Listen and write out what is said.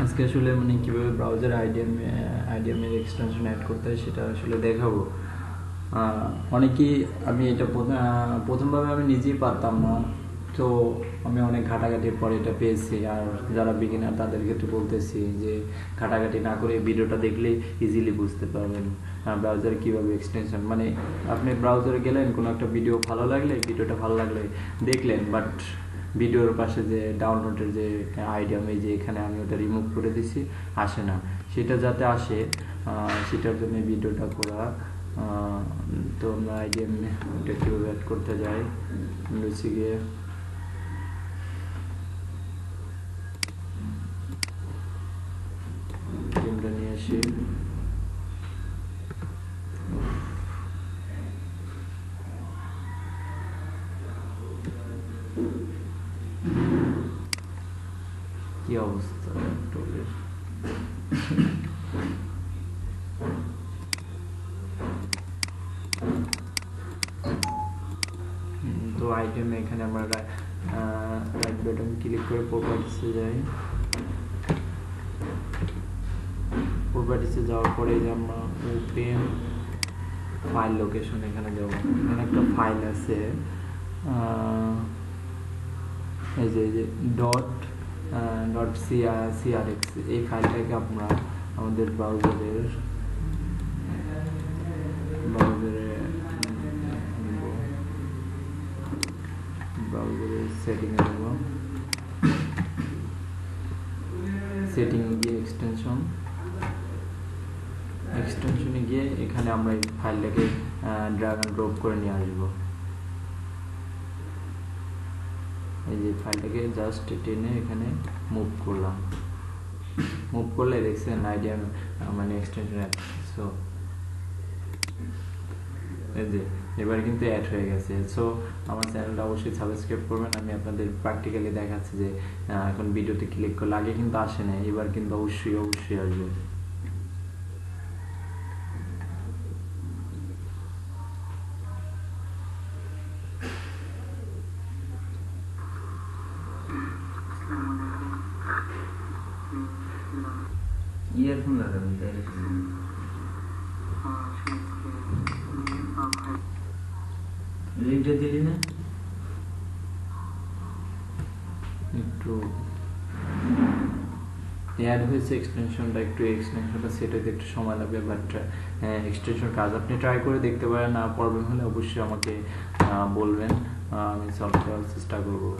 আজকে আসলে মানে কীভাবে ব্রাউজারে আইডিএমের এক্সটেনশন অ্যাড করতে হয় সেটা আসলে দেখাবো। অনেকেই আমি এটা প্রথমভাবে আমি নিজেই পারতাম না, তো আমি অনেক ঘাটাঘাটির পরে এটা পেয়েছি। আর যারা বিগিনার তাদের ক্ষেত্রে বলতেছি যে ঘাটাঘাটি না করে ভিডিওটা দেখলে ইজিলি বুঝতে পারবেন ব্রাউজারে কীভাবে এক্সটেনশন, মানে আপনি ব্রাউজারে গেলেন, কোনো একটা ভিডিওটা ভালো লাগলে দেখলেন, বাট ভিডিওর পাশে যে ডাউনলোডের যে আইডিয়াম, এই যে এখানে আমি ওটা রিমুভ করে দিছি, আসে না। সেটা যাতে আসে সেটার জন্য ভিডিওটা করা। তো আমরা আইডিয়াম ওটা কীভাবে অ্যাড করতে যাই, হচ্ছে গিয়ে গেমটা নিয়ে আসি। কি অবস্থা ল্যাপটপের! তো আইটেম এখানে আমরা রাইট বাটন ক্লিক করে প্রপার্টিসে যাই। প্রপার্টিসে যাওয়ার পরে যে আমরা ওপেন ফাইল লোকেশন এখানে যাব। এখানে একটা ফাইল আছে, এই যে ডট সিআরএক্স, এই ফাইলটাকে আমরা আমাদের ব্রাউজারের সেটিংয়ে নেব। সেটিং গিয়ে এক্সটেনশনে গিয়ে এখানে আমরা এই ফাইলটাকে ড্র্যাগ অ্যান্ড ড্রপ করে নিয়ে আসবো। এই যে ফাইলটাকে জাস্ট টেনে এখানে মুভ করলে দেখছেন আইডিয়া মানে এক্সটেনশন অ্যাড। সো এই যে এবার কিন্তু অ্যাড হয়ে গেছে। সো আমার চ্যানেলটা অবশ্যই সাবস্ক্রাইব করবেন। আমি আপনাদের প্র্যাকটিক্যালি দেখাচ্ছি যে এখন ভিডিওতে ক্লিক করলে আগে কিন্তু আসে না, এবার কিন্তু অবশ্যই আসবে। ইয়ারফোন লাগাবেন তাই লিঙ্কটা দিলি না? একটু অ্যাড হয়েছে এক্সটেনশনটা সেট হতে একটু সময় লাগবে, বাট এক্সটেনশন কাজ আপনি ট্রাই করে দেখতে পারেন। না প্রবলেম হলে অবশ্যই আমাকে বলবেন, আমি সলভ করার চেষ্টা করবো।